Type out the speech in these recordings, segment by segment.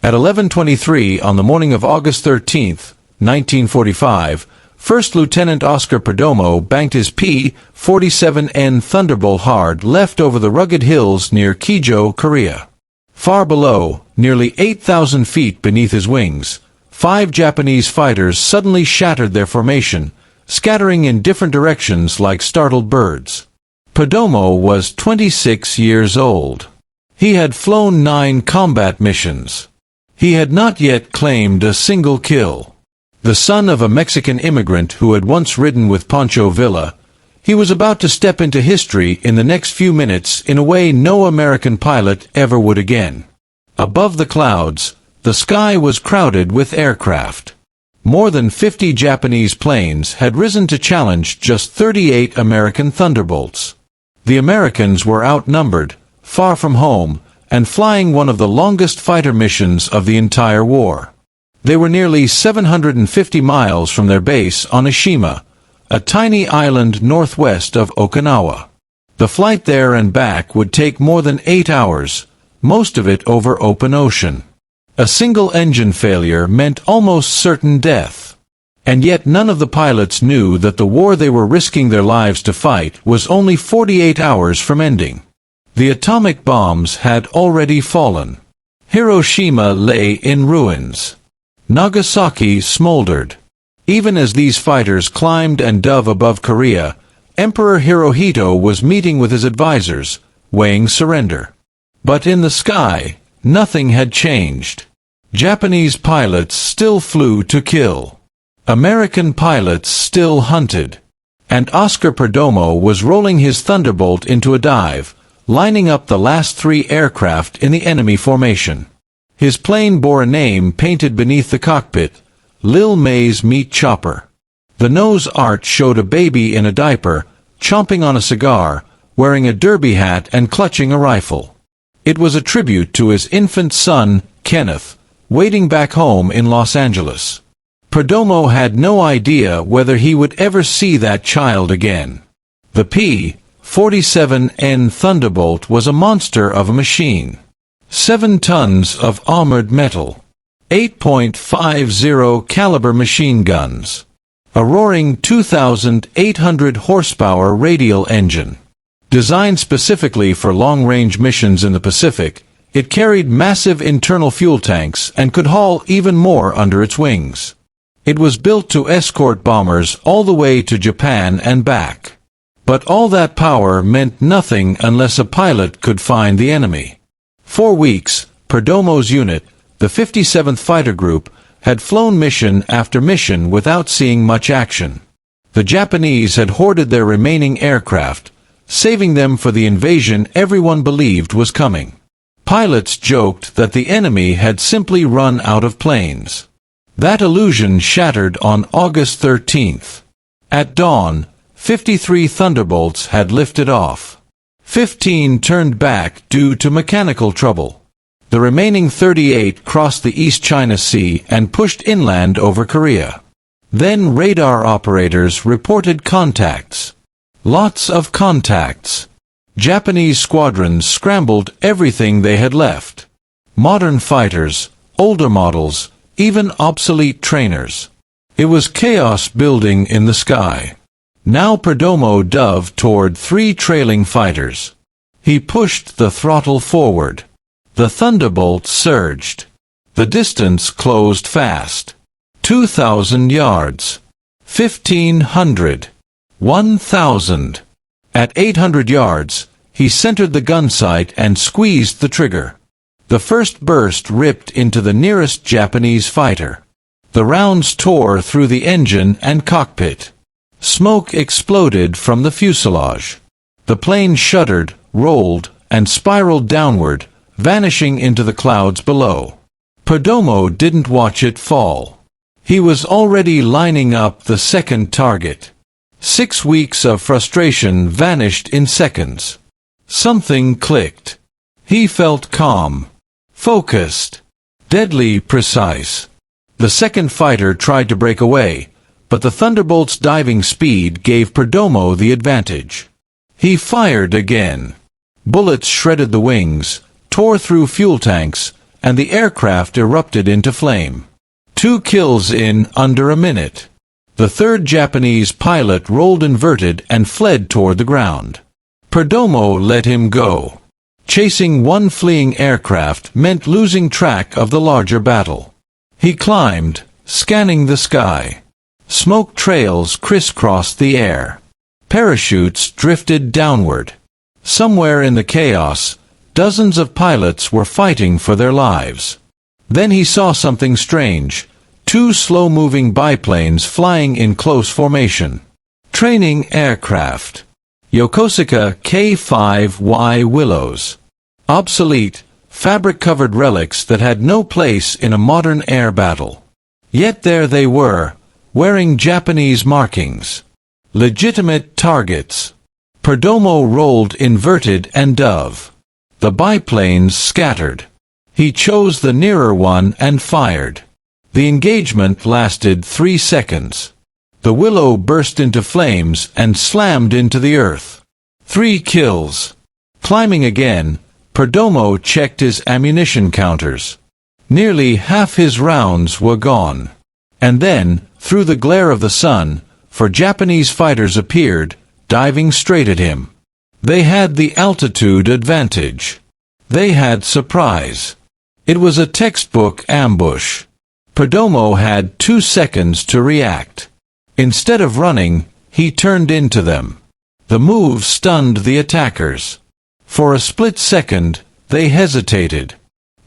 At 11:23 on the morning of August 13, 1945, First Lieutenant Oscar Perdomo banked his P-47N Thunderbolt hard left over the rugged hills near Kijo, Korea. Far below, nearly 8,000 feet beneath his wings, 5 Japanese fighters suddenly shattered their formation, scattering in different directions like startled birds. Perdomo was 26 years old. He had flown 9 combat missions. He had not yet claimed a single kill. The son of a Mexican immigrant who had once ridden with Pancho Villa, he was about to step into history in the next few minutes in a way no American pilot ever would again. Above the clouds, the sky was crowded with aircraft. More than 50 Japanese planes had risen to challenge just 38 American Thunderbolts. The Americans were outnumbered, far from home, and flying one of the longest fighter missions of the entire war. They were nearly 750 miles from their base on Oshima, a tiny island northwest of Okinawa. The flight there and back would take more than 8 hours, most of it over open ocean. A single engine failure meant almost certain death. And yet none of the pilots knew that the war they were risking their lives to fight was only 48 hours from ending. The atomic bombs had already fallen. Hiroshima lay in ruins. Nagasaki smoldered. Even as these fighters climbed and dove above Korea, Emperor Hirohito was meeting with his advisors, weighing surrender. But in the sky, nothing had changed. Japanese pilots still flew to kill. American pilots still hunted. And Oscar Perdomo was rolling his Thunderbolt into a dive, lining up the last 3 aircraft in the enemy formation. His plane bore a name painted beneath the cockpit, Lil May's Meat Chopper. The nose art showed a baby in a diaper, chomping on a cigar, wearing a derby hat and clutching a rifle. It was a tribute to his infant son, Kenneth, waiting back home in Los Angeles. Perdomo had no idea whether he would ever see that child again. The P-47N Thunderbolt was a monster of a machine. 7 tons of armored metal, 8.50 caliber machine guns, a roaring 2,800 horsepower radial engine. Designed specifically for long-range missions in the Pacific, it carried massive internal fuel tanks and could haul even more under its wings. It was built to escort bombers all the way to Japan and back. But all that power meant nothing unless a pilot could find the enemy. 4 weeks, Perdomo's unit, the 57th Fighter Group, had flown mission after mission without seeing much action. The Japanese had hoarded their remaining aircraft, saving them for the invasion everyone believed was coming. Pilots joked that the enemy had simply run out of planes. That illusion shattered on August 13th. At dawn, 53 Thunderbolts had lifted off. 15 turned back due to mechanical trouble. The remaining 38 crossed the East China Sea and pushed inland over Korea. Then radar operators reported contacts. Lots of contacts. Japanese squadrons scrambled everything they had left. Modern fighters, older models, even obsolete trainers. It was chaos building in the sky. Now Perdomo dove toward 3 trailing fighters. He pushed the throttle forward. The Thunderbolt surged. The distance closed fast. 2,000 yards. 1,500. 1,000. At 800 yards, he centered the gun sight and squeezed the trigger. The first burst ripped into the nearest Japanese fighter. The rounds tore through the engine and cockpit. Smoke exploded from the fuselage. The plane shuddered, rolled, and spiraled downward, vanishing into the clouds below. Perdomo didn't watch it fall. He was already lining up the second target. 6 weeks of frustration vanished in seconds. Something clicked. He felt calm, focused, deadly precise. The second fighter tried to break away, but the Thunderbolt's diving speed gave Perdomo the advantage. He fired again. Bullets shredded the wings, tore through fuel tanks, and the aircraft erupted into flame. 2 kills in under a minute. The third Japanese pilot rolled inverted and fled toward the ground. Perdomo let him go. Chasing one fleeing aircraft meant losing track of the larger battle. He climbed, scanning the sky. Smoke trails crisscrossed the air. Parachutes drifted downward. Somewhere in the chaos, dozens of pilots were fighting for their lives. Then he saw something strange. 2 slow-moving biplanes flying in close formation. Training aircraft. Yokosuka K-5Y Willows. Obsolete, fabric-covered relics that had no place in a modern air battle. Yet there they were, wearing Japanese markings. Legitimate targets. Perdomo rolled inverted and dove. The biplanes scattered. He chose the nearer one and fired. The engagement lasted 3 seconds. The Willow burst into flames and slammed into the earth. 3 kills. Climbing again, Perdomo checked his ammunition counters. Nearly half his rounds were gone. And then, through the glare of the sun, 4 Japanese fighters appeared, diving straight at him. They had the altitude advantage. They had surprise. It was a textbook ambush. Perdomo had 2 seconds to react. Instead of running, he turned into them. The move stunned the attackers. For a split second, they hesitated.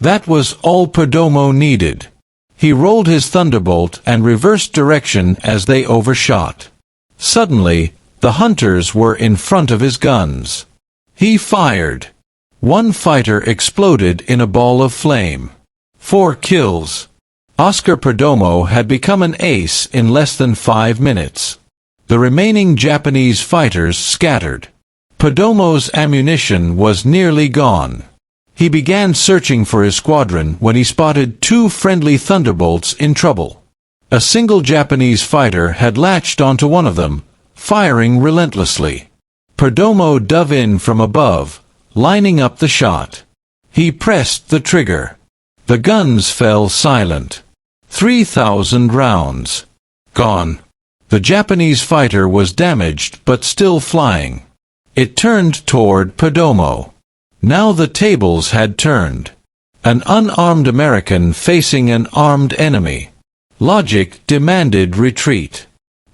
That was all Perdomo needed. He rolled his Thunderbolt and reversed direction as they overshot. Suddenly, the hunters were in front of his guns. He fired. 1 fighter exploded in a ball of flame. 4 kills. Oscar Perdomo had become an ace in less than 5 minutes. The remaining Japanese fighters scattered. Perdomo's ammunition was nearly gone. He began searching for his squadron when he spotted 2 friendly Thunderbolts in trouble. A single Japanese fighter had latched onto one of them, firing relentlessly. Perdomo dove in from above, lining up the shot. He pressed the trigger. The guns fell silent. 3,000 rounds. Gone. The Japanese fighter was damaged but still flying. It turned toward Perdomo. Now the tables had turned. An unarmed American facing an armed enemy. Logic demanded retreat.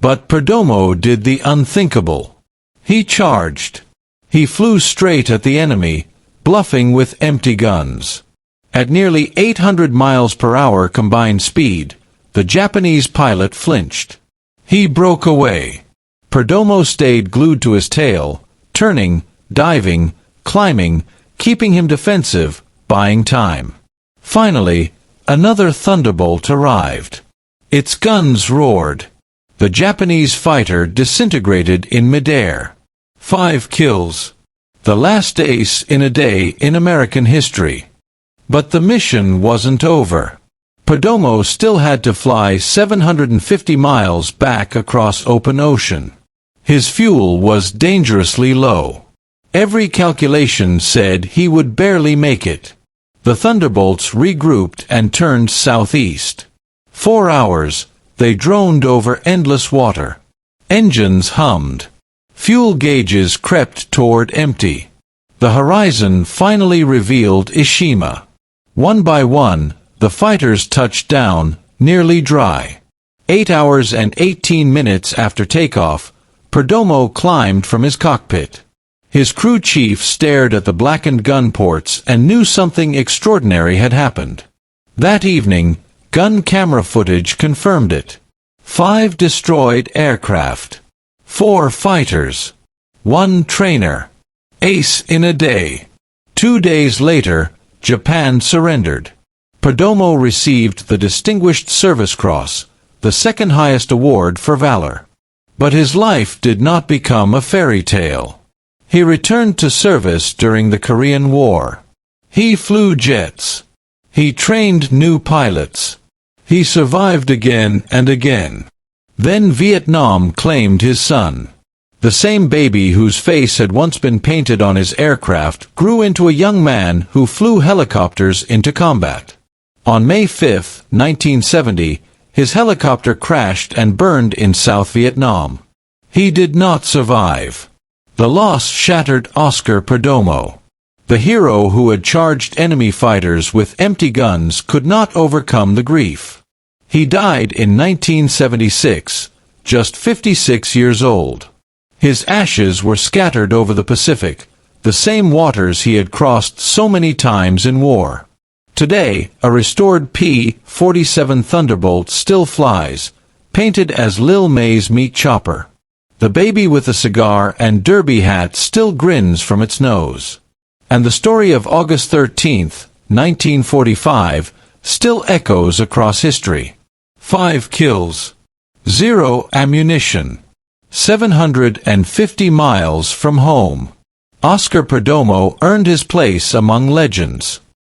But Perdomo did the unthinkable. He charged. He flew straight at the enemy, bluffing with empty guns. At nearly 800 miles per hour combined speed, the Japanese pilot flinched. He broke away. Perdomo stayed glued to his tail, turning, diving, climbing, keeping him defensive, buying time. Finally, another Thunderbolt arrived. Its guns roared. The Japanese fighter disintegrated in midair. 5 kills. The last ace in a day in American history. But the mission wasn't over. Perdomo still had to fly 750 miles back across open ocean. His fuel was dangerously low. Every calculation said he would barely make it. The Thunderbolts regrouped and turned southeast. 4 hours, they droned over endless water. Engines hummed. Fuel gauges crept toward empty. The horizon finally revealed Ishima. One by one, the fighters touched down, nearly dry. 8 hours and 18 minutes after takeoff, Perdomo climbed from his cockpit. His crew chief stared at the blackened gun ports and knew something extraordinary had happened. That evening, gun camera footage confirmed it. 5 destroyed aircraft. 4 fighters. 1 trainer. Ace in a day. 2 days later, Japan surrendered. Perdomo received the Distinguished Service Cross, the second highest award for valor. But his life did not become a fairy tale. He returned to service during the Korean War. He flew jets. He trained new pilots. He survived again and again. Then Vietnam claimed his son. The same baby whose face had once been painted on his aircraft grew into a young man who flew helicopters into combat. On May 5, 1970, his helicopter crashed and burned in South Vietnam. He did not survive. The loss shattered Oscar Perdomo. The hero who had charged enemy fighters with empty guns could not overcome the grief. He died in 1976, just 56 years old. His ashes were scattered over the Pacific, the same waters he had crossed so many times in war. Today, a restored P-47 Thunderbolt still flies, painted as Lil May's meat chopper. The baby with the cigar and derby hat still grins from its nose. And the story of August 13, 1945, still echoes across history. 5 kills. 0 ammunition. 750 miles from home. Oscar Perdomo earned his place among legends.